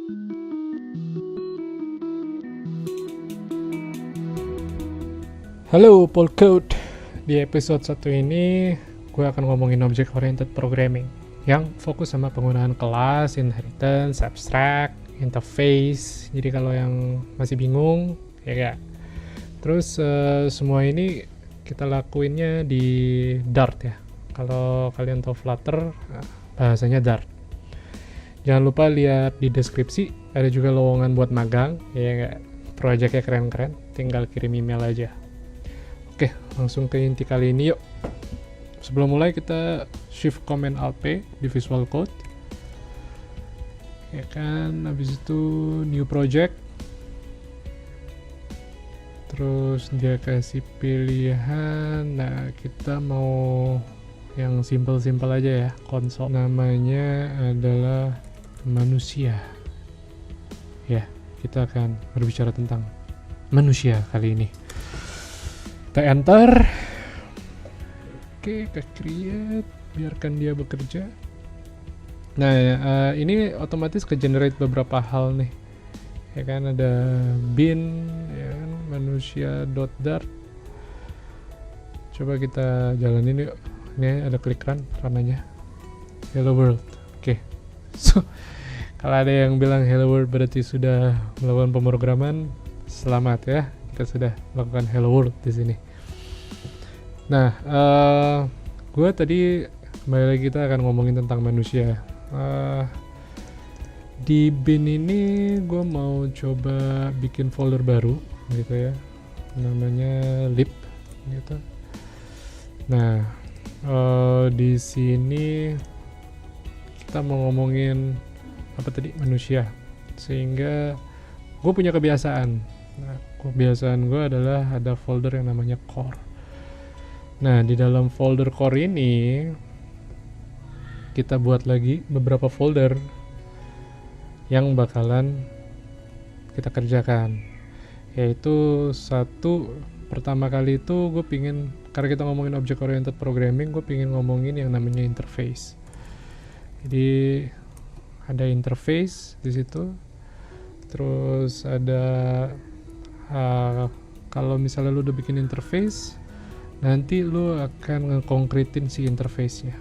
Halo Polcode, di episode 1 ini gue akan ngomongin object oriented programming yang fokus sama penggunaan kelas, inheritance, abstract, interface. Jadi kalau yang masih bingung, ya gak? Terus semua ini kita lakuinnya di Dart ya. Kalau kalian tahu Flutter, bahasanya Dart. Jangan lupa lihat di deskripsi, ada juga lowongan buat magang, ya gak? Proyeknya keren-keren, tinggal kirim email aja. Oke, langsung ke inti kali ini yuk. Sebelum mulai kita Shift Command Alt P di Visual Code. Ya kan, habis itu New Project. Terus dia kasih pilihan, nah kita mau yang simple-simple aja ya, konsol. Namanya adalah manusia. Ya, kita akan berbicara tentang manusia kali ini. Kita enter. Oke, kita create, biarkan dia bekerja. Nah, ini otomatis ke-generate beberapa hal nih. Ya kan, ada bin, ya kan, manusia.dart. Coba kita jalanin yuk. Ini ada klik run-nya. Hello world. Oke. So, kalau ada yang bilang hello world berarti sudah melakukan pemrograman, selamat ya. Kita sudah melakukan hello world di sini. Nah, gue tadi kembali lagi kita akan ngomongin tentang manusia. Di bin ini gue mau coba bikin folder baru, gitu ya. Namanya lib, gitu. Nah, di sini kita mau ngomongin apa tadi, manusia. Sehingga gue punya kebiasaan. Nah, kebiasaan gue adalah ada folder yang namanya core. Nah, di dalam folder core ini kita buat lagi beberapa folder yang bakalan kita kerjakan. Yaitu satu, pertama kali itu gue pingin, karena kita ngomongin object oriented programming, gue pingin ngomongin yang namanya interface. Jadi ada interface di situ. Terus ada kalau misalnya lu udah bikin interface, nanti lu akan ngekongkritin si interface-nya.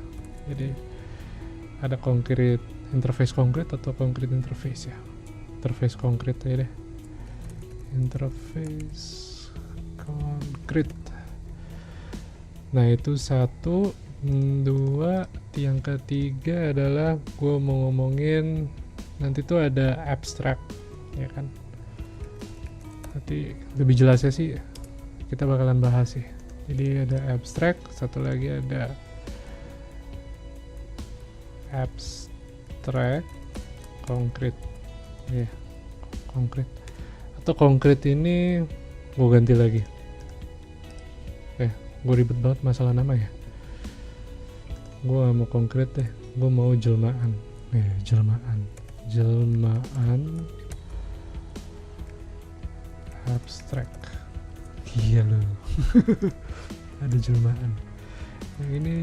Jadi ada konkret interface konkret atau konkret interface ya. Interface konkret aja deh. Interface konkret. Nah, itu satu. Dua, yang ketiga adalah gue mau ngomongin nanti tuh ada abstract, ya kan. Nanti lebih jelasnya sih kita bakalan bahas sih. Jadi ada abstract, satu lagi ada abstract konkret. Ya, konkret. Atau konkret ini gue ganti lagi. Gue ribet banget masalah nama ya. Gue gak mau konkret deh, gue mau jelmaan. Jelmaan abstract. Iya loh. Ada jelmaan. Yang ini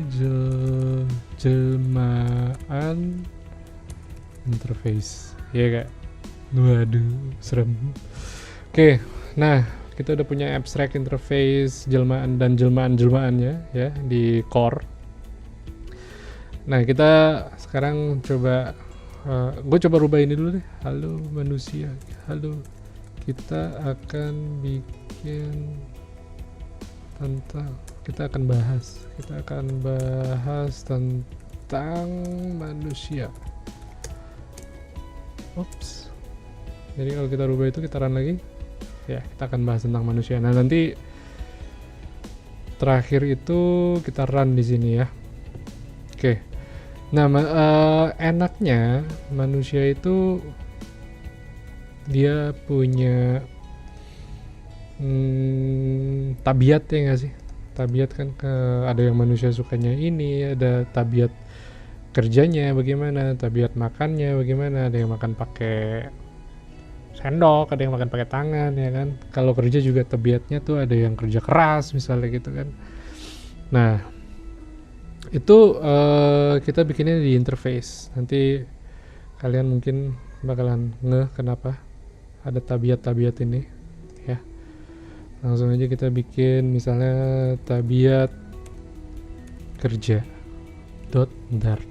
jelmaan interface. Iya gak? Waduh, serem. Oke, nah kita udah punya abstract interface, jelmaan dan jelmaan-jelmaannya ya di core. Nah, kita sekarang coba gue coba rubah ini dulu deh. Halo manusia. Halo. Kita akan bikin kita akan bahas tentang manusia. Oops. Jadi kalau kita rubah itu, kita run lagi. Ya, kita akan bahas tentang manusia. Nah, nanti terakhir itu kita run di sini ya. Oke. Nah, enaknya manusia itu dia punya tabiat ya nggak sih? Tabiat kan ada yang manusia sukanya ini, ada tabiat kerjanya bagaimana, tabiat makannya bagaimana, ada yang makan pakai sendok, ada yang makan pakai tangan ya kan. Kalau kerja juga tabiatnya tuh ada yang kerja keras misalnya gitu kan. Nah, itu kita bikinnya di interface. Nanti kalian mungkin bakalan kenapa ada tabiat-tabiat ini ya. Langsung aja kita bikin misalnya tabiat kerja .dart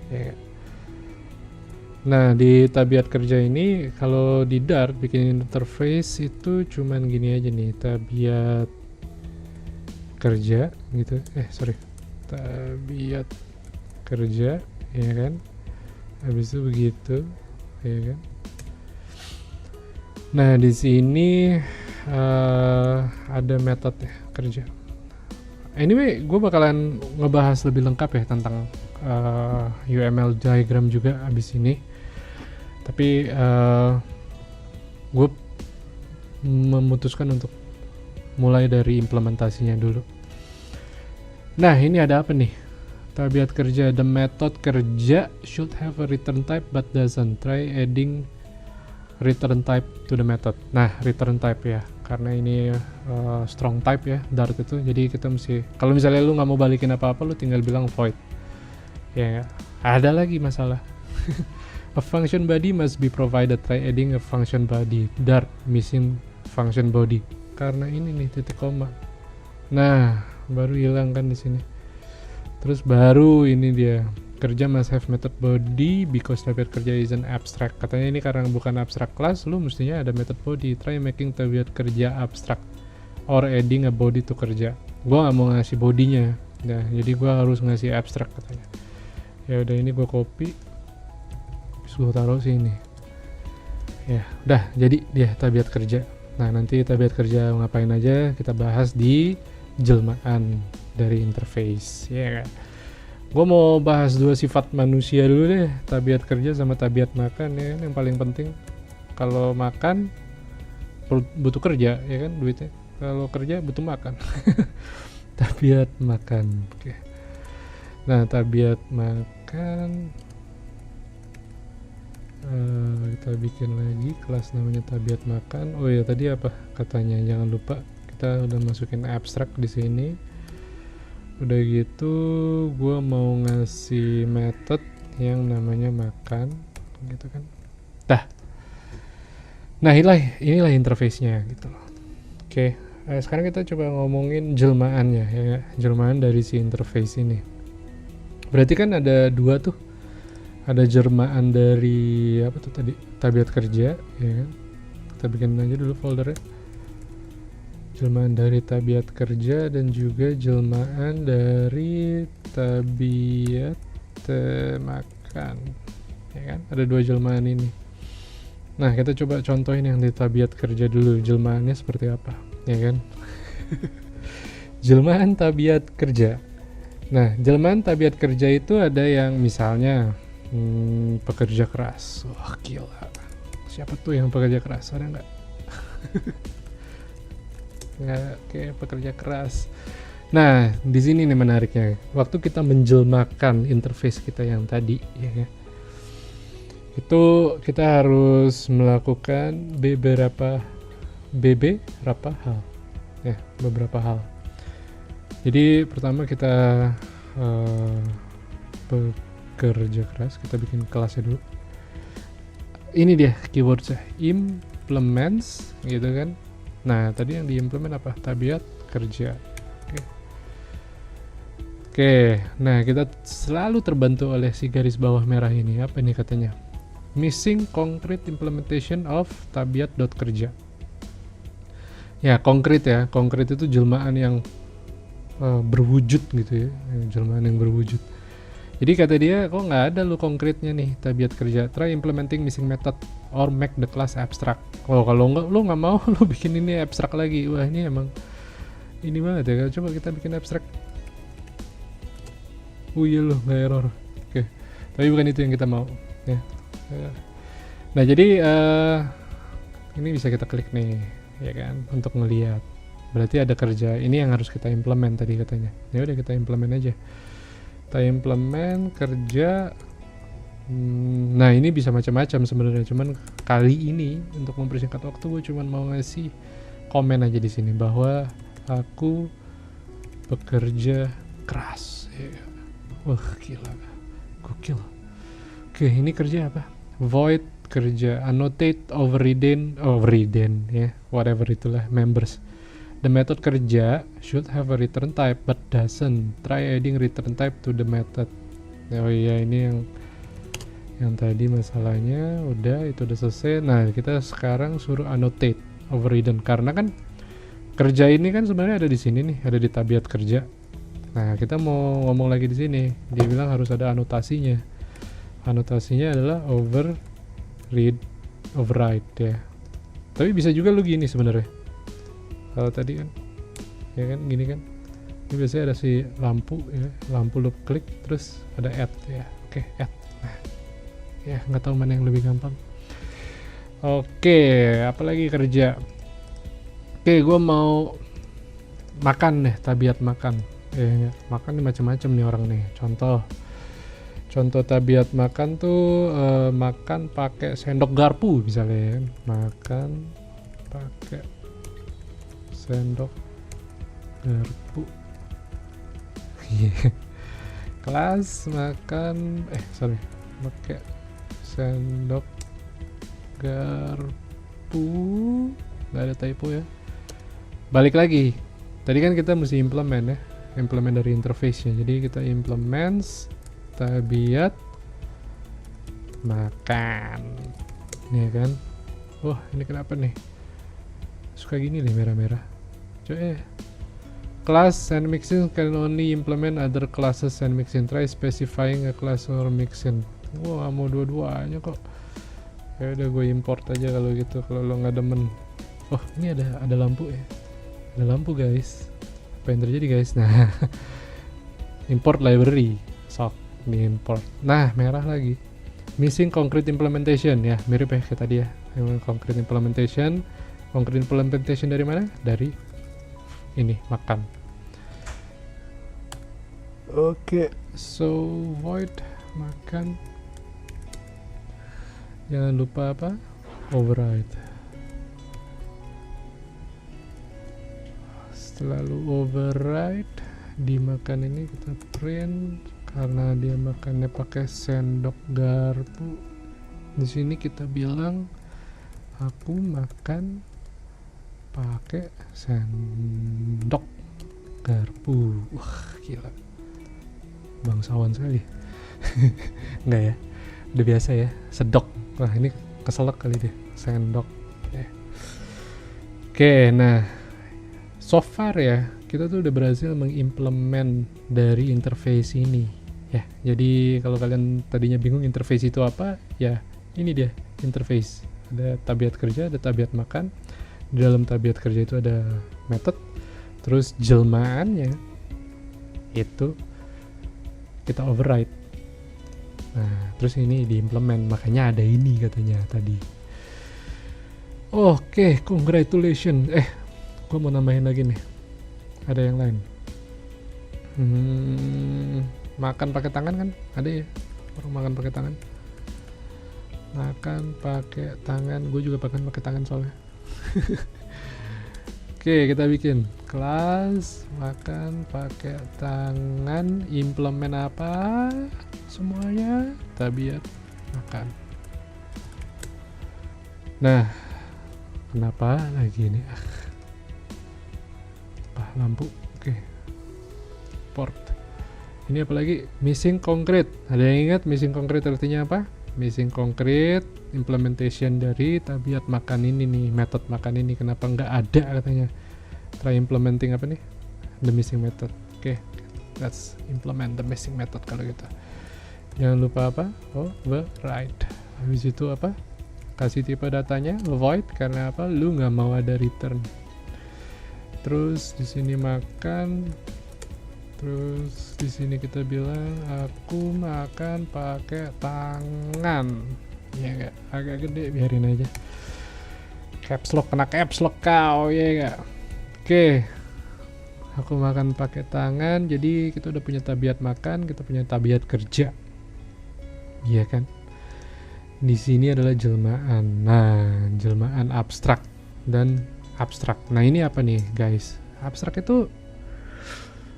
ya. Nah di tabiat kerja ini kalau di Dart bikin interface itu cuman gini aja nih, tabiat kerja gitu, tabiat kerja ya kan, habis itu begitu ya kan. Nah di sini ada metode kerja. Anyway, gue bakalan ngebahas lebih lengkap ya tentang UML diagram juga abis ini. Tapi gue memutuskan untuk mulai dari implementasinya dulu. Nah ini ada apa nih? Tabiat kerja, the method kerja should have a return type but doesn't. Try adding return type to the method. Nah return type ya, karena ini strong type ya Dart itu, jadi kita mesti, kalau misalnya lu nggak mau balikin apa-apa, lu tinggal bilang void ya. Ada lagi masalah. A function body must be provided. Try adding a function body. Dart missing function body, karena ini nih titik koma. Nah baru hilang kan di sini. Terus baru ini dia, kerja must have method body because tabiat kerja is an abstract. Katanya ini karena bukan abstract class, lu mestinya ada method body. Try making tabiat kerja abstract or adding a body to kerja. Gua nggak mau ngasih bodinya, nah jadi gua harus ngasih abstract katanya. Ya udah, ini gua copy, terus gua taruh sini. Ya udah, jadi dia tabiat kerja. Nah nanti tabiat kerja ngapain aja kita bahas di jelmaan dari interface ya kan. Gue mau bahas dua sifat manusia dulu deh, tabiat kerja sama tabiat makan ya kan. Yang paling penting, kalau makan butuh kerja ya kan, duitnya. Kalau kerja butuh makan. Tabiat makan. Oke. Nah tabiat makan, kita bikin lagi kelas namanya tabiat makan. Oh ya tadi apa katanya, jangan lupa kita udah masukin abstrak di sini. Udah gitu gue mau ngasih method yang namanya makan gitu kan. Nah inilah interface-nya gitu loh. Oke, sekarang kita coba ngomongin jelmaannya ya, jelmaan dari si interface ini. Berarti kan ada dua tuh, ada jelmaan dari apa tuh tadi, tabiat kerja ya kan. Kita bikin aja dulu foldernya, jelmaan dari tabiat kerja dan juga jelmaan dari tabiat makan ya kan. Ada dua jelmaan ini. Nah kita coba contohin yang di tabiat kerja dulu, jelmaannya seperti apa ya kan. Jelmaan tabiat kerja. Nah jelmaan tabiat kerja itu ada yang misalnya pekerja keras. Wah gila, siapa tuh yang pekerja keras, ada nggak? Nggak, kayak pekerja keras. Nah di sini nih menariknya, waktu kita menjelmakan interface kita yang tadi ya kan, itu kita harus melakukan beberapa hal ya, beberapa hal. Jadi pertama kita bekerja keras, kita bikin kelasnya dulu. Ini dia keywordnya, implements gitu kan. Nah tadi yang diimplement apa, tabiat kerja. Oke, nah kita selalu terbantu oleh si garis bawah merah ini. Apa ini katanya? Missing concrete implementation of tabiat.kerja. Ya konkret ya, konkret itu jelmaan yang berwujud gitu ya, jelmaan yang berwujud. Jadi kata dia, kok nggak ada lu konkretnya nih tabiat kerja. Try implementing missing method or make the class abstract. Oh kalau nggak, lu nggak mau, lu bikin ini abstrak lagi. Wah ini emang ini banget ya. Coba kita bikin abstrak. Oh iya loh, nggak error. Oke, tapi bukan itu yang kita mau ya. Nah jadi ini bisa kita klik nih ya kan, untuk ngelihat. Berarti ada kerja ini yang harus kita implement tadi katanya. Ya udah kita implement aja. Kita implement kerja. Nah ini bisa macam-macam sebenarnya. Cuman kali ini untuk mempersingkat waktu gue cuman mau ngasih komen aja di sini bahwa aku bekerja keras. Wah gila, gokil. Oke ini kerja apa? Void kerja. Annotate overridden ya, whatever itulah members. The method kerja should have a return type but doesn't. Try adding return type to the method. Oh iya, ini yang tadi masalahnya udah, itu udah selesai. Nah, kita sekarang suruh annotate overridden karena kan kerja ini kan sebenarnya ada di sini nih, ada di tabiat kerja. Nah, kita mau ngomong lagi di sini. Dia bilang harus ada anotasinya. Anotasinya adalah override ya. Tapi bisa juga lu gini sebenarnya. Kalau tadi kan, ya kan gini kan. Ini biasanya ada si lampu ya, lampu lu klik terus ada add ya. Oke, add. Nah, ya nggak tahu mana yang lebih gampang. Oke, apalagi kerja. Oke, gue mau makan deh, tabiat makan. Makan nih macam-macam nih orang nih. Contoh tabiat makan tuh makan pakai sendok garpu misalnya. Makan pakai sendok garpu. Kelas makan pakai sendok garpu. Nggak ada typo ya. Balik lagi. Tadi kan kita mesti implement ya. Implement dari interface-nya. Jadi kita implements tabiat makan. Nih kan. Wah, ini kenapa nih? Suka gini nih merah-merah. Coba class and mixin can only implement other classes and mixin. Try specifying a class or mixin. Wah, mau dua-duanya kok. Ya udah, gue import aja kalau gitu, kalau lo nggak demen. Oh, ini ada lampu ya. Ada lampu guys. Apa yang terjadi guys? Nah, import library. Sok di import. Nah, merah lagi. Missing concrete implementation ya, mirip ya kayak tadi ya. Concrete implementation. Concrete implementation dari mana? Dari ini, makan. Oke, so void makan. Jangan lupa apa? Override. Selalu override di makan ini kita print karena dia makannya pakai sendok garpu. Di sini kita bilang aku makan pakai sendok garpu. Wah, gila. Bangsawan sekali. Enggak ya? Udah biasa ya, sedok. Wah, ini keselak kali deh, sendok. Oke, nah so far ya kita tuh udah berhasil mengimplement dari interface ini ya. Jadi kalau kalian tadinya bingung interface itu apa, ya ini dia interface. Ada tabiat kerja, ada tabiat makan. Di dalam tabiat kerja itu ada method, terus jelmaannya itu kita override. Nah, terus ini diimplement, makanya ada ini katanya tadi. Oke, congratulations. Gue mau nambahin lagi nih. Ada yang lain. Makan pakai tangan kan? Ada ya? Orang makan pakai tangan. Makan pakai tangan. Gue juga pakai tangan soalnya. Oke, kita bikin kelas makan pakai tangan. Implement apa? Semuanya tabiat makan. Nah, kenapa lagi ini? Lampu. Oke. Port. Ini apa lagi? Missing concrete. Ada yang ingat missing concrete artinya apa? Missing concrete implementation dari tabiat makan ini nih, method makan ini. Kenapa nggak ada katanya? Try implementing apa nih? The missing method. Oke. Let's implement the missing method kalau gitu. Jangan lupa apa? Override. Habis itu apa? Kasih tipe datanya void karena apa? Lu nggak mau ada return. Terus di sini makan. Terus di sini kita bilang aku makan pakai tangan. Ya enggak? Agak gede, biarin aja. Caps lock, kena caps lock kau, ya enggak? Oke. Aku makan pakai tangan. Jadi kita udah punya tabiat makan, kita punya tabiat kerja. Iya kan? Di sini adalah jelmaan. Nah, jelmaan abstrak dan abstrak. Nah, ini apa nih, guys? Abstrak itu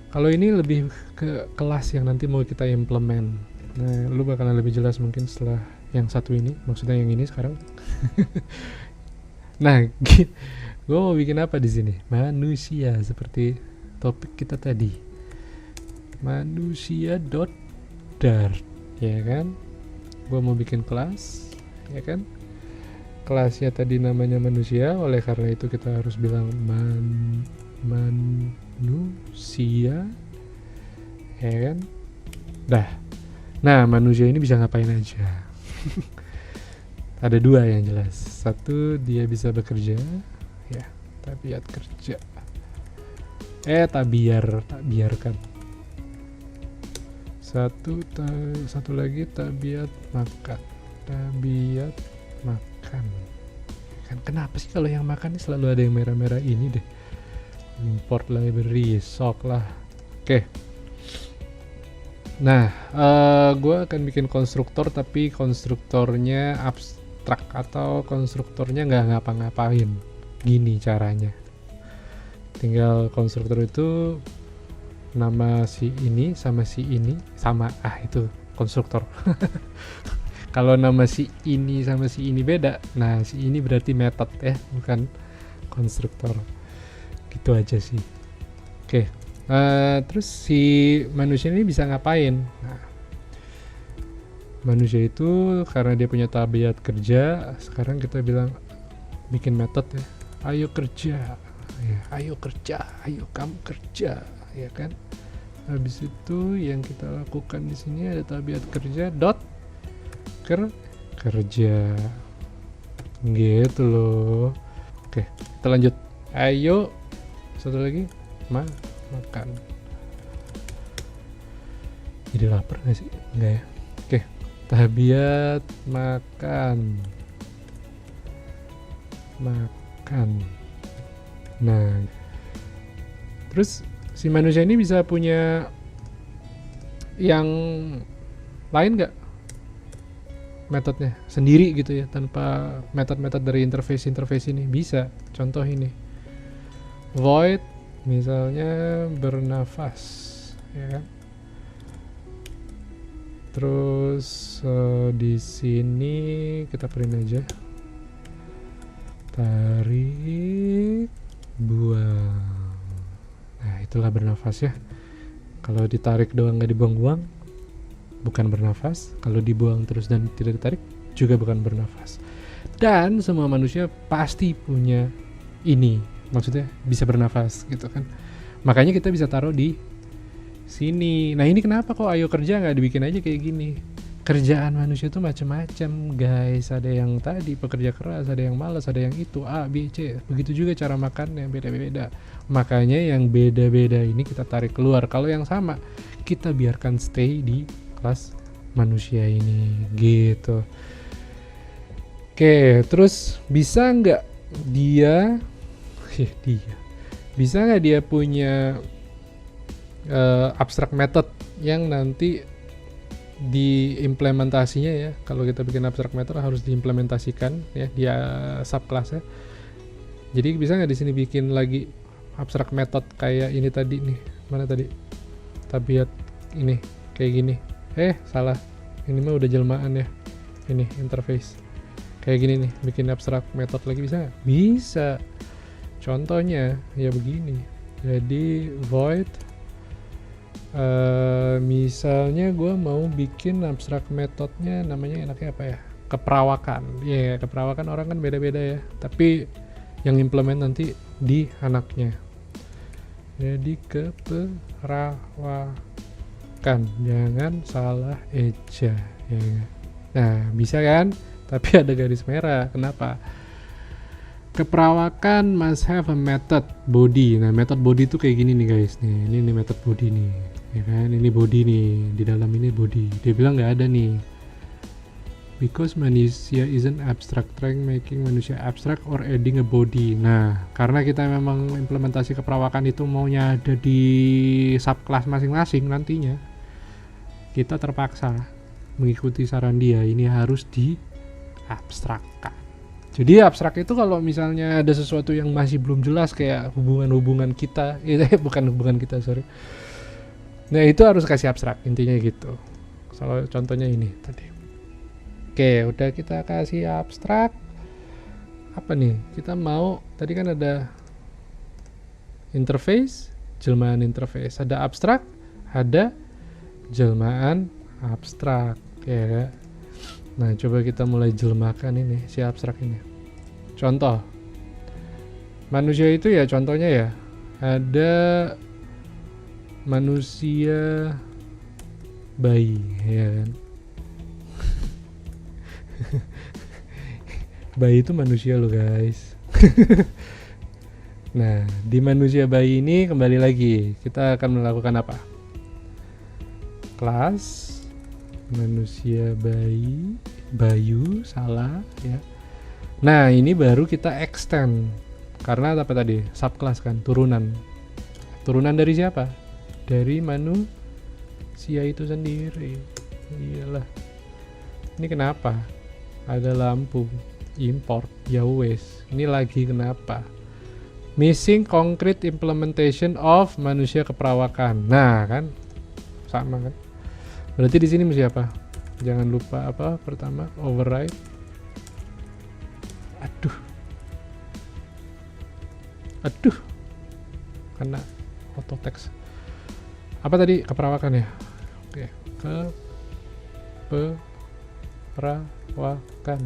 kalau ini lebih ke kelas yang nanti mau kita implement. Nah, lu bakalan lebih jelas mungkin setelah yang satu ini, maksudnya yang ini sekarang. Nah, gue mau bikin apa di sini? Manusia, seperti topik kita tadi. Manusia dot dart, ya kan? Gue mau bikin kelas, ya kan? Kelasnya tadi namanya manusia, oleh karena itu kita harus bilang manusia, ya kan? Dah. Nah, manusia ini bisa ngapain aja? Ada dua yang jelas. Satu, dia bisa bekerja, ya, tabiat kerja. Tak biarkan. Satu lagi tabiat makan. Tabiat makan. Kan kenapa sih kalau yang makan ini selalu ada yang merah-merah ini deh? Import library, sok lah. Oke. Nah, gue akan bikin konstruktor, tapi konstruktornya abstrak atau konstruktornya nggak ngapa-ngapain. Gini caranya. Tinggal konstruktor itu nama si ini sama si ini sama, itu konstruktor. Kalau nama si ini sama si ini beda, nah si ini berarti method ya, bukan konstruktor. Gitu aja sih. Oke. Terus si manusia ini bisa ngapain? Nah, manusia itu karena dia punya tabiat kerja, sekarang kita bilang bikin metode ya. Ayo kerja. Ya, ayo kerja, ayo kamu kerja, ya kan? Habis itu yang kita lakukan di sini ada tabiat kerja dot kerja. Gitu loh. Oke, kita lanjut. Ayo satu lagi makan. Jadi lapar gak sih? Enggak ya? Oke, tabiat makan. Nah, terus si manusia ini bisa punya yang lain nggak metodenya sendiri gitu ya, tanpa metode dari interface ini? Bisa. Contoh ini, void misalnya bernafas, ya kan? Terus di sini kita print aja, tarik, buang. Nah, itulah bernafas ya. Kalau ditarik doang nggak dibuang-buang, bukan bernafas. Kalau dibuang terus dan tidak ditarik, juga bukan bernafas. Dan semua manusia pasti punya ini, maksudnya bisa bernafas gitu kan. Makanya kita bisa taruh di sini. Nah, ini kenapa kok ayo kerja nggak dibikin aja kayak gini? Kerjaan manusia tuh macam-macam guys. Ada yang tadi pekerja keras, ada yang malas, ada yang itu A, B, C. Begitu juga cara makannya beda-beda. Makanya yang beda-beda ini kita tarik keluar. Kalau yang sama kita biarkan stay di kelas manusia ini gitu. Oke, terus bisa nggak dia punya abstract method yang nanti diimplementasinya ya. Kalau kita bikin abstract method harus diimplementasikan ya dia subclass ya. Jadi bisa nggak di sini bikin lagi abstract method kayak ini tadi nih? Mana tadi? Tabiat ini kayak gini. Salah. Ini mah udah jelmaan ya. Ini interface. Kayak gini nih, bikin abstract method lagi bisa nggak? Bisa. Contohnya ya begini. Jadi void misalnya gue mau bikin abstract methodnya, namanya enaknya apa ya? Keperawakan. Keperawakan orang kan beda-beda ya. Tapi yang implement nanti di anaknya. Jadi keperawakan, jangan salah eja ya. Nah, bisa kan? Tapi ada garis merah. Kenapa? Keperawakan must have a method body. Nah, method body tuh kayak gini nih guys nih. Ini method body nih. Ya kan, ini body nih, di dalam ini body. Dia bilang nggak ada nih, because manusia isn't abstract, trying making manusia abstract or adding a body. Nah, karena kita memang implementasi keperawakan itu maunya ada di subclass masing-masing nantinya, kita terpaksa mengikuti saran dia, ini harus diabstrakkan. Jadi abstrak itu kalau misalnya ada sesuatu yang masih belum jelas kayak hubungan-hubungan kita, bukan hubungan kita, sorry. Nah, itu harus kasih abstrak, intinya gitu. Soal contohnya ini tadi. Oke, udah kita kasih abstrak. Apa nih? Kita mau, tadi kan ada interface, jelmaan interface, ada abstrak, ada jelmaan abstrak, ya kan? Nah, coba kita mulai jelmakan ini si abstrak ini. Contoh manusia itu ya, contohnya ya, ada manusia bayi, ya kan? Bayi itu manusia loh guys. Nah, di manusia bayi ini kembali lagi kita akan melakukan apa? Kelas manusia bayi, Bayu, salah ya. Nah, ini baru kita extend karena apa tadi? Subclass kan, turunan. Turunan dari siapa? Dari manusia itu sendiri. Iyalah. Ini kenapa? Ada lampu import, ya wes. Ini lagi kenapa? Missing concrete implementation of manusia keperawakan. Nah, kan sama kan? Berarti di sini mesti apa? Jangan lupa apa? Pertama, override. Aduh. Karena auto text. Apa tadi? Keperawakan ya? Oke, keperawakan.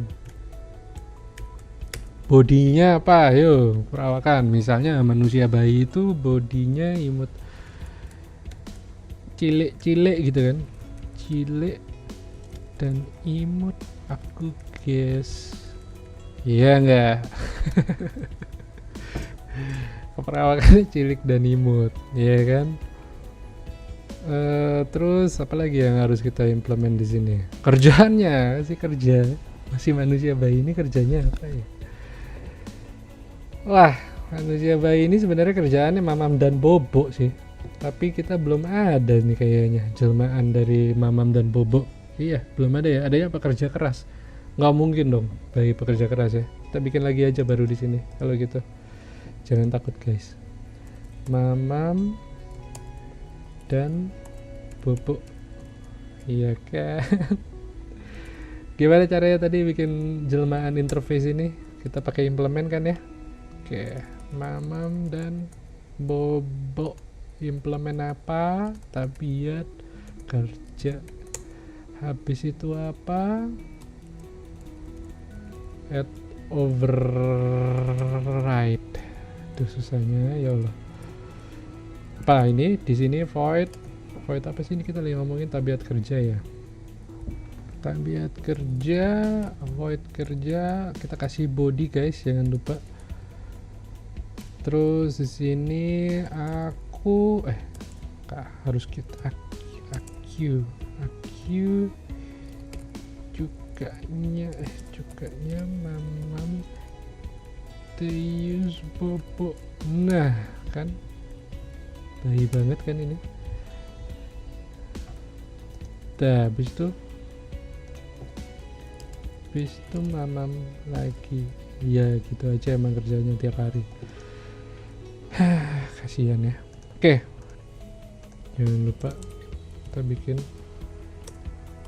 Bodinya apa? Ayo, perawakan. Misalnya manusia bayi itu bodinya imut cilik-cilik gitu kan. Cilik dan imut, aku guess. Iya enggak? Keperawakannya cilik dan imut, ya kan? Terus apa lagi yang harus kita implement di sini? Kerjaannya sih kerja. Masih manusia bayi ini kerjanya apa ya? Wah, manusia bayi ini sebenarnya kerjaannya mamam dan bobo sih. Tapi kita belum ada nih kayaknya jelmaan dari mamam dan bobo. Iya, belum ada ya. Adanya pekerja keras. Nggak mungkin dong bagi pekerja keras ya. Kita bikin lagi aja baru di sini. Kalau gitu, jangan takut guys. Mamam dan bobo. Iya kan? Gimana caranya tadi bikin jelmaan interface ini? Kita pakai implement kan ya? Oke, mamam dan bobo. Implement apa? Tabiat kerja. Habis itu apa? Add override. Itu susahnya ya Allah. Apa ini? Di sini void apa sih ini, kita lagi ngomongin tabiat kerja ya. Tabiat kerja, void kerja, kita kasih body guys, jangan lupa. Terus di sini aku harus kita aku cukanya mamam Teus bobo. Nah kan bayi banget kan ini. Dah habis itu mamam lagi. Ya gitu aja emang kerjanya tiap hari. Kasihan ya. Oke, jangan lupa kita bikin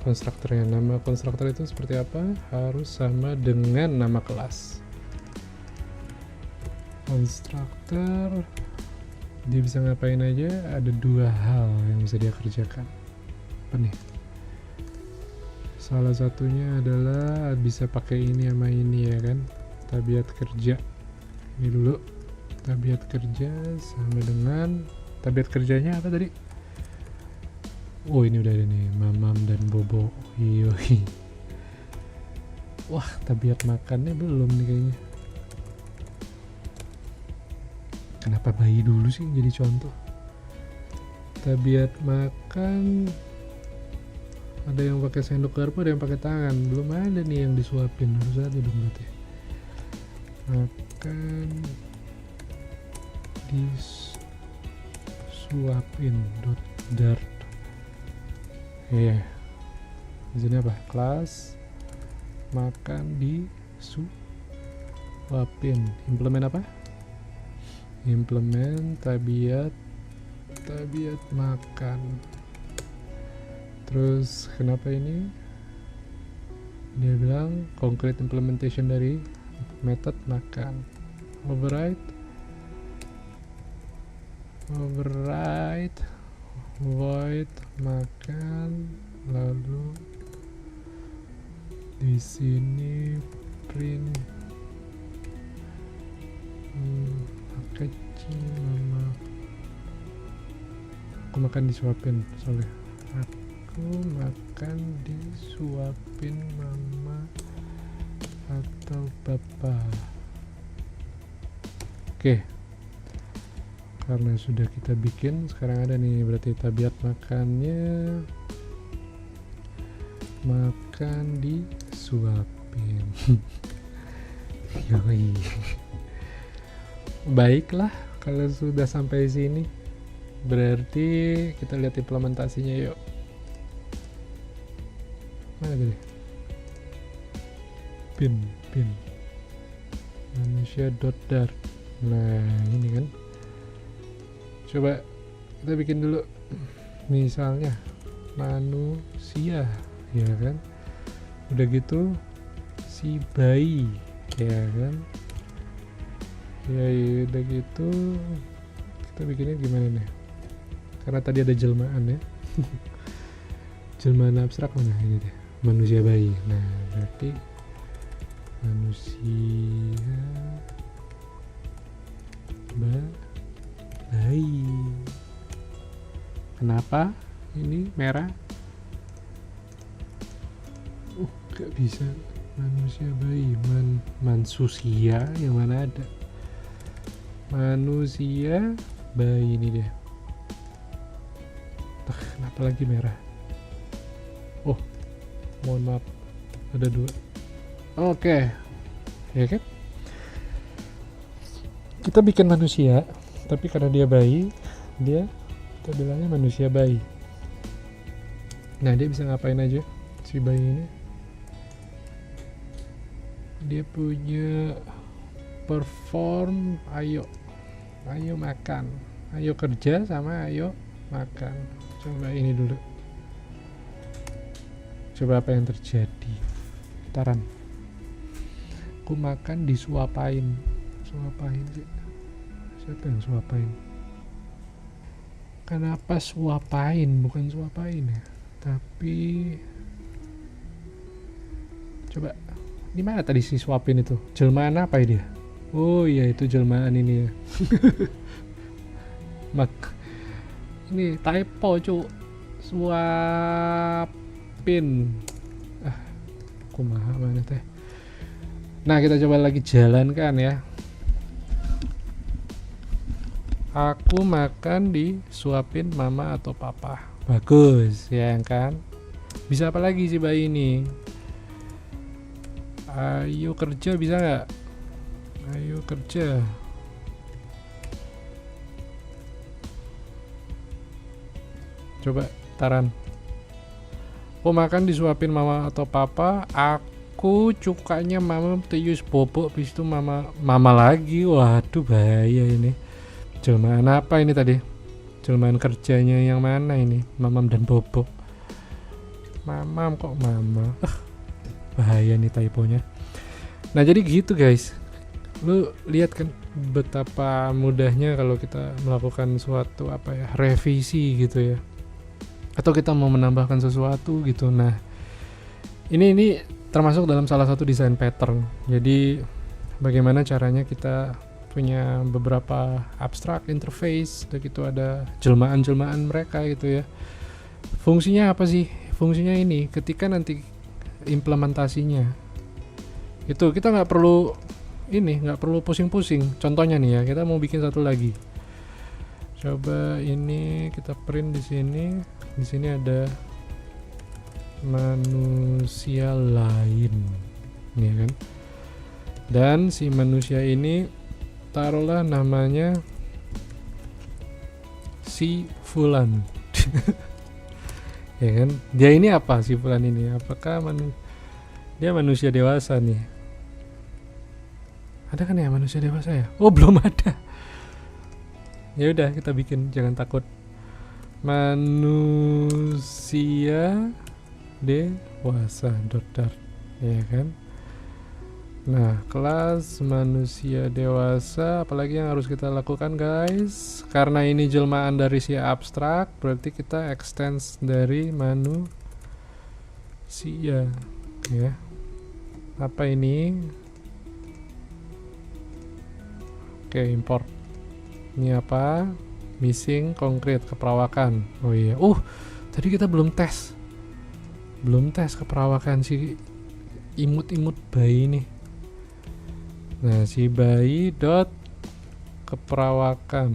konstruktornya. Nama konstruktor itu seperti apa? Harus sama dengan nama kelas. Konstruktor dia bisa ngapain aja? Ada dua hal yang bisa dia kerjakan. Apa nih? Salah satunya adalah bisa pakai ini sama ini ya kan. Tabiat kerja ini dulu. Tabiat kerja sama dengan tabiat kerjanya apa tadi? Oh ini udah ada nih, mamam dan bobo. Yoi. Wah, tabiat makannya belum nih kayaknya. Kenapa bayi dulu sih jadi contoh? Tabiat makan ada yang pakai sendok garpu, ada yang pakai tangan. Belum ada nih yang disuapin, harus ada dong berarti. Makan disuapin dart. Iya. Di sini apa? Kelas makan disuapin. Implement apa? Implement tabiat makan. Terus kenapa ini? Dia bilang concrete implementation dari method makan. Override void makan, lalu di sini print kecil mama. Aku makan disuapin soalnya. Aku makan disuapin mama atau papa. Oke. Karena sudah kita bikin, sekarang ada nih berarti tabiat makannya. Makan disuapin. Yoi. Baiklah, kalau sudah sampai sini berarti kita lihat implementasinya yuk. Mana tadi? Pin manusia.dart. Nah ini kan, coba kita bikin dulu misalnya manusia, ya kan, udah gitu si bayi, ya kan, ya udah gitu kita bikinnya gimana nih, karena tadi ada jelmaan ya. Jelmaan abstrak mana ini deh, manusia bayi. Nah berarti manusia bayi. Kenapa ini merah? Gak bisa. Manusia bayi, mansusia yang mana ada? Manusia bayi ini deh. Kenapa lagi merah? Oh, mohon maaf, ada dua. Oke, ya kan? Kita bikin manusia, tapi karena dia bayi, kita bilangnya manusia bayi. Nah, dia bisa ngapain aja si bayi ini? Dia punya perform, ayo makan, ayo kerja sama ayo makan. Coba ini dulu. Coba apa yang terjadi? Taran. Aku makan disuapain. Suapain sih. Siapa yang suapain? Kenapa suapain bukan suapain ya? Tapi coba di mana tadi si suapin itu? Jelmaan apa ya dia? Oh iya itu jelmaan ini ya. Ini typo cu. Suapin. Kumaha mana teh? Nah kita coba lagi jalankan ya. Aku makan disuapin mama atau papa. Bagus ya kan? Bisa apa lagi si bayi ini? Ayo kerja bisa nggak? Ayo kerja. Coba taran. Aku makan disuapin mama atau papa. Aku cukanya mama tius bobok, habis itu mama lagi. Waduh bahaya ini. Jelmaan apa ini tadi? Jelmaan kerjanya yang mana ini? Mamam dan bobok. Mamam kok mama. Bahaya nih typonya. Nah jadi gitu guys, lu lihat kan betapa mudahnya kalau kita melakukan suatu revisi gitu ya, atau kita mau menambahkan sesuatu gitu. Nah ini termasuk dalam salah satu desain pattern. Jadi bagaimana caranya kita punya beberapa abstrak interface, udah gitu ada jelmaan-jelmaan mereka gitu ya. Fungsinya apa sih? Fungsinya ini ketika nanti implementasinya itu kita nggak perlu pusing-pusing. Contohnya nih ya, kita mau bikin satu lagi. Coba ini kita print di sini. Di sini ada manusia lain, nih kan. Dan si manusia ini taruhlah namanya si Fulan. Ya kan, dia ini apa si Fulan ini? Apakah dia manusia dewasa nih? Ada kan ya manusia dewasa ya? Oh belum ada. Ya udah kita bikin, jangan takut. Manusia dewasa .dart. ya kan. Nah, kelas manusia dewasa, apalagi yang harus kita lakukan guys? Karena ini jelmaan dari si abstrak, berarti kita extend dari manusia, ya. Apa ini? Oke, import. Ini apa? Missing concrete, keperawakan. Oh iya. Tadi kita belum tes keperawakan si imut-imut bayi nih. Nah, si bayi dot keperawakan.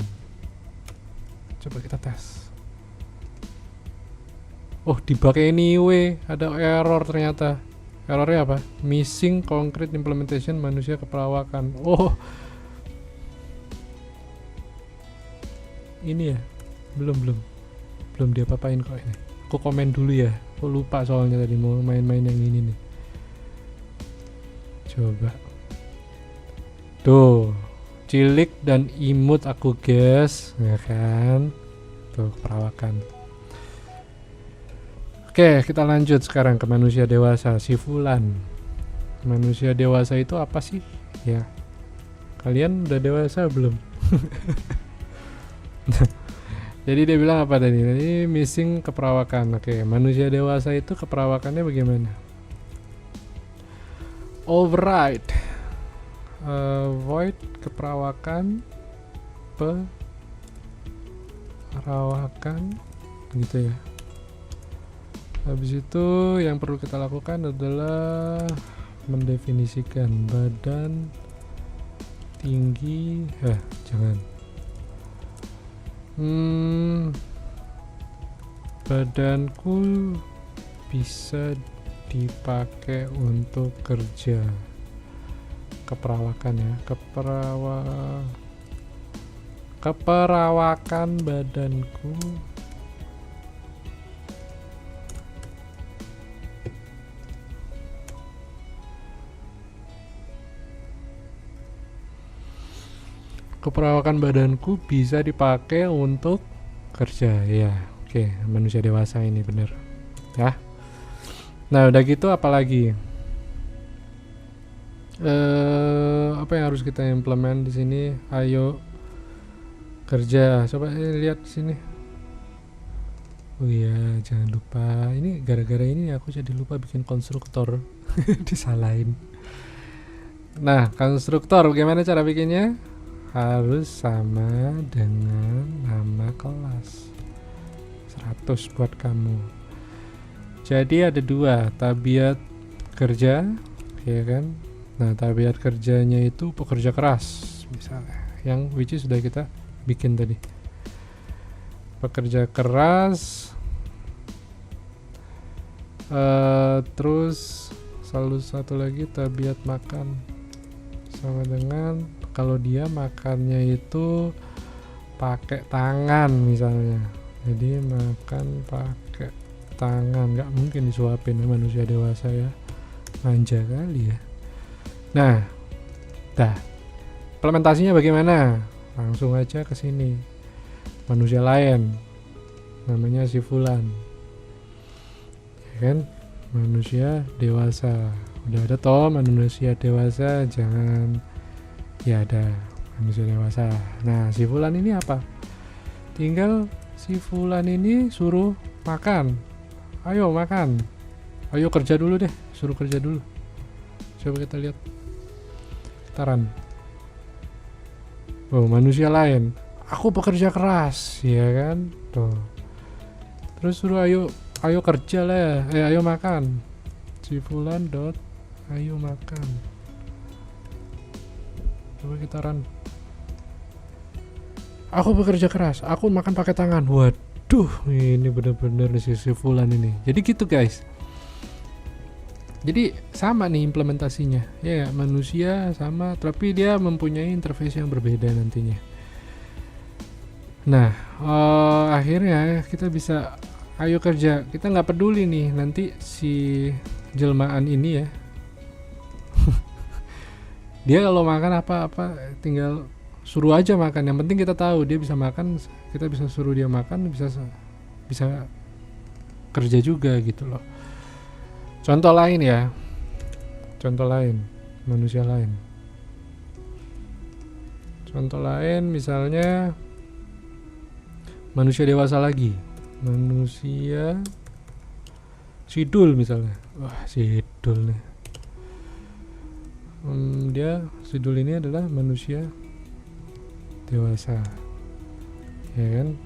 Coba kita tes. Dipakai anyway, ada error ternyata. Errornya apa? Missing concrete implementation manusia keperawakan. Ini ya. Belum diapa-apain kok ini. Aku komen dulu ya. Aku lupa soalnya tadi mau main-main yang ini nih. Coba. Tuh, cilik dan imut aku guys, ya kan? Tuh, perawakan. Oke, kita lanjut sekarang ke manusia dewasa, si Fulan. Manusia dewasa itu apa sih? Ya, kalian udah dewasa belum? Jadi dia bilang apa tadi? Tadi missing keperawakan. Oke, manusia dewasa itu keperawakannya bagaimana? Override. Void keperawakan perawakan gitu ya. Habis itu yang perlu kita lakukan adalah mendefinisikan badan tinggi. Jangan. Badanku bisa dipakai untuk kerja. Keperawakan ya, keperawakan badanku bisa dipakai untuk kerja ya. Oke, manusia dewasa ini bener ya. Nah, udah gitu apalagi? Apa yang harus kita implement di sini? Ayo kerja. Coba lihat sini. Oh iya, jangan lupa. Ini gara-gara ini aku jadi lupa bikin konstruktor. Disalahin. Nah, konstruktor bagaimana cara bikinnya? Harus sama dengan nama kelas. 100 buat kamu. Jadi ada 2, tabiat kerja, ya kan? Nah, tabiat kerjanya itu pekerja keras misalnya, yang which is sudah kita bikin tadi. Pekerja keras, terus selalu satu lagi tabiat makan sama dengan kalau dia makannya itu pakai tangan misalnya. Jadi makan pakai tangan, nggak mungkin disuapin manusia dewasa ya, manja kali ya. Nah, implementasinya bagaimana? Langsung aja ke sini. Manusia lain, namanya si Fulan, ya kan? Manusia dewasa. Udah ada toh manusia dewasa, jangan ya ada manusia dewasa. Nah, si Fulan ini apa? Tinggal si Fulan ini suruh makan. Ayo makan. Ayo kerja dulu deh, suruh kerja dulu. Coba kita lihat. Taran. Manusia lain. Aku pekerja keras, ya kan? Tuh. Terus suruh ayo kerja lah. Ayo makan. Si Fulan dot ayo makan. Coba kita run. Aku bekerja keras. Aku makan pakai tangan. Waduh, ini bener-bener si Fulan ini. Jadi gitu guys. Jadi sama nih implementasinya, ya manusia sama, tapi dia mempunyai interface yang berbeda nantinya. Nah, akhirnya kita bisa ayo kerja. Kita nggak peduli nih nanti si jelmaan ini ya. Dia kalau makan apa-apa tinggal suruh aja makan. Yang penting kita tahu dia bisa makan, kita bisa suruh dia makan, bisa kerja juga gitu loh. Contoh lain ya, Contoh lain, manusia lain. Contoh lain misalnya manusia dewasa lagi. Manusia Sidul misalnya. Wah, Sidul nih. Sidul ini adalah manusia dewasa. Ya kan?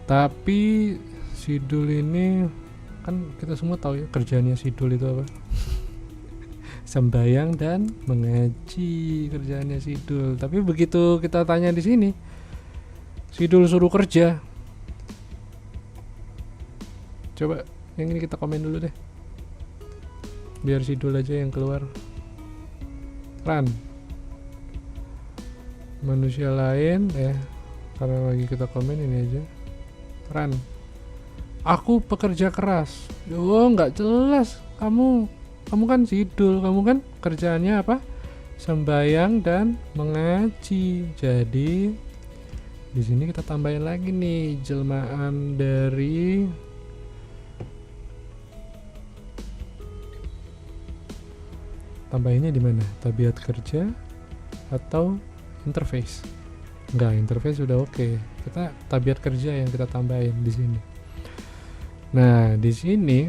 Tapi Sidul ini kan kita semua tahu ya kerjaannya Sidul itu apa? Sembayang dan mengaji kerjaannya Sidul. Tapi begitu kita tanya di sini, Sidul suruh kerja. Coba yang ini kita komen dulu deh. Biar Sidul aja yang keluar. Run. Manusia lain ya. Karena lagi kita komen ini aja. Run. Aku pekerja keras. Oh, nggak jelas. Kamu kan Sidul, kamu kan kerjaannya apa? Sembayang dan mengaji. Jadi di sini kita tambahin lagi nih jelmaan dari tambahinnya di mana? Tabiat kerja atau interface? Enggak, interface sudah oke. Kita tabiat kerja yang kita tambahin di sini. Nah, di sini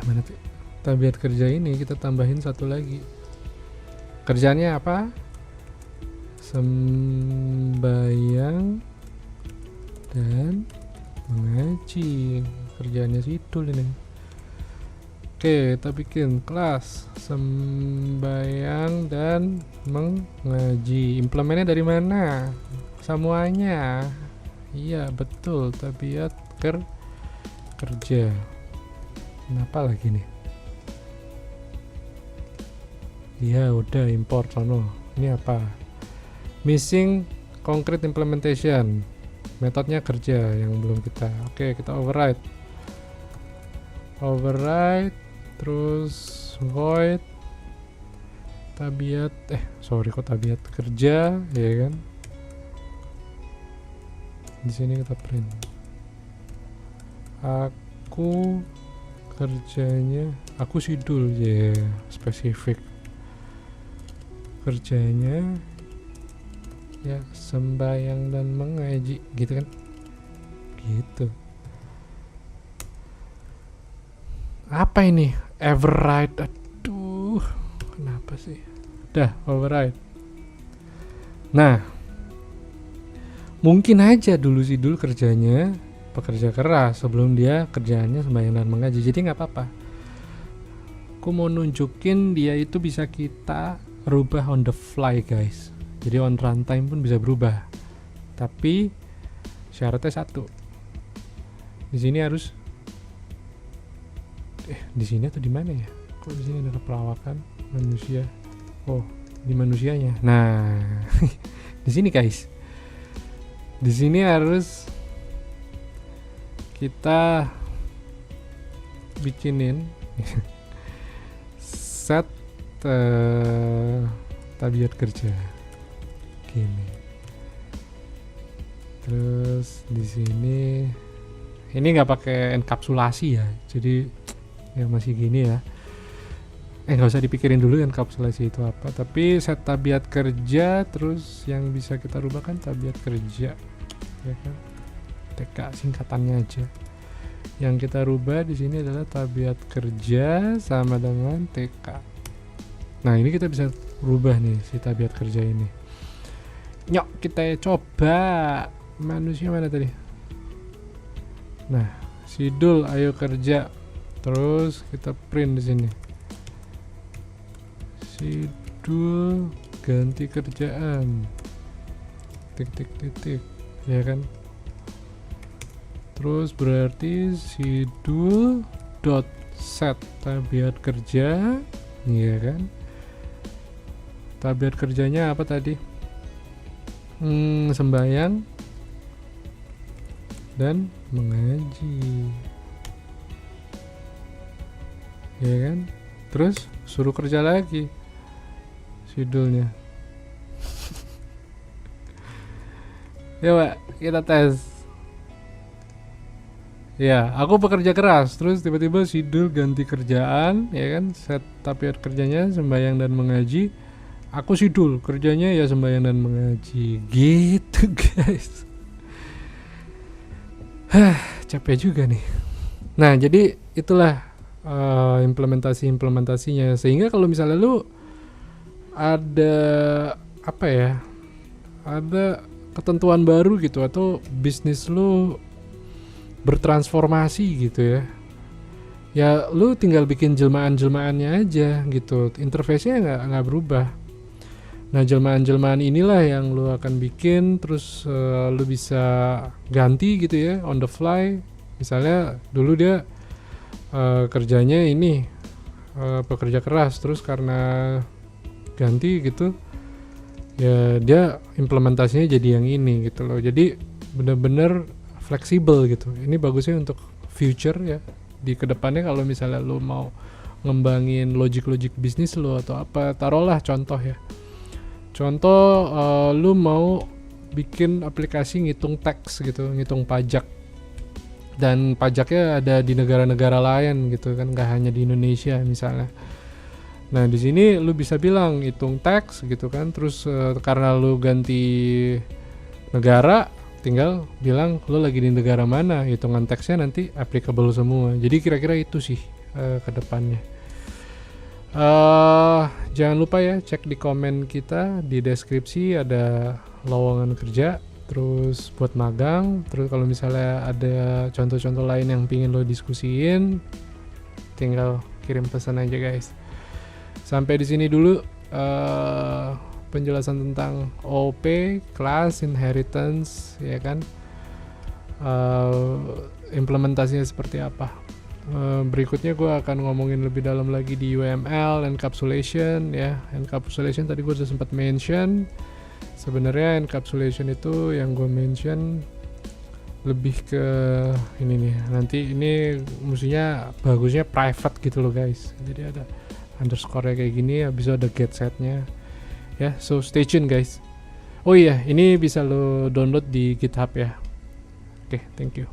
mana tuh? Tabiat kerja ini kita tambahin satu lagi. Kerjanya apa? Sembayang dan mengaji. Kerjaannya Sidul ini. Oke, kita bikin kelas sembayang dan mengaji. Implementnya dari mana? Semuanya. Iya, betul. Tabiat kerja. Kenapa lagi nih? Iya, udah import sono. Ini apa? Missing concrete implementation. Metodenya kerja yang belum kita. Oke, kita override. Terus void tabiat kok tabiat kerja ya kan. Di sini kita print. Aku kerjanya, aku Sidul ya, spesifik. Kerjanya ya sembayang dan mengaji gitu kan. Gitu. Apa ini? Override. Aduh, kenapa sih? Udah, override. Nah, mungkin aja dulu Sidul kerjanya pekerja keras sebelum dia kerjaannya sembahyang dan mengaji. Jadi nggak apa-apa. Aku mau nunjukin dia itu bisa kita rubah on the fly, guys. Jadi on runtime pun bisa berubah. Tapi syaratnya satu. Di sini harus di sini atau di mana ya? Kok di sini ada perawakan manusia? Oh, di manusianya. Nah, di sini guys. Di sini harus kita bikinin set tabiat kerja. Gini. Terus di sini ini nggak pakai enkapsulasi ya. Jadi ya masih gini ya. Nggak usah dipikirin dulu enkapsulasi itu apa. Tapi set tabiat kerja, terus yang bisa kita rubah kan tabiat kerja, ya kan? TK singkatannya aja. Yang kita rubah di sini adalah tabiat kerja sama dengan TK. Nah, ini kita bisa rubah nih si tabiat kerja ini. Nyok, kita coba. Manusia mana tadi? Nah, Sidul ayo kerja. Terus kita print di sini. Sidul ganti kerjaan. Titik. Ya kan? Terus berarti Sidul dot set tabiat kerja, ya kan? Tabiat kerjanya apa tadi? Sembayang dan mengaji. Ya kan? Terus suruh kerja lagi Sidulnya. Ya Pak, kita tes. Ya, aku pekerja keras, terus tiba-tiba Sidul ganti kerjaan, ya kan? Set tabiat kerjanya sembahyang dan mengaji. Aku Sidul kerjanya ya sembahyang dan mengaji. Gitu, guys. Capek juga nih. Nah, jadi itulah implementasinya. Sehingga kalau misalnya lu ada apa ya? Ada ketentuan baru gitu atau bisnis lu bertransformasi gitu ya. Ya lu tinggal bikin jelmaan-jelmaannya aja gitu. Interface-nya nggak berubah. Nah, jelmaan-jelmaan inilah yang lu akan bikin, terus lu bisa ganti gitu ya on the fly. Misalnya dulu dia kerjanya ini pekerja keras, terus karena ganti gitu ya dia implementasinya jadi yang ini gitu loh. Jadi bener-bener fleksibel gitu. Ini bagusnya untuk future ya, di kedepannya kalau misalnya lu mau ngembangin logic bisnis lu atau apa, taruhlah contoh ya, lu mau bikin aplikasi ngitung tax gitu, ngitung pajak, dan pajaknya ada di negara-negara lain gitu kan, nggak hanya di Indonesia misalnya. Nah di sini lu bisa bilang hitung tax gitu kan, terus karena lu ganti negara, tinggal bilang lu lagi di negara mana, hitungan taxnya nanti applicable semua. Jadi kira-kira itu sih ke depannya. Jangan lupa ya cek di komen kita, di deskripsi ada lowongan kerja, terus buat magang. Terus kalau misalnya ada contoh-contoh lain yang pingin lo diskusiin, tinggal kirim pesan aja guys. Sampai di sini dulu penjelasan tentang OP, class, inheritance, ya kan, implementasinya seperti apa. Berikutnya gue akan ngomongin lebih dalam lagi di UML, encapsulation ya. Encapsulation tadi gue sudah sempat mention. Sebenarnya encapsulation itu yang gue mention lebih ke ini nih. Nanti ini mestinya bagusnya private gitu loh guys. Jadi ada underscore kayak gini, habis itu ada get setnya ya. So stay tune guys. Oh iya, ini bisa lo download di GitHub ya. Oke, thank you.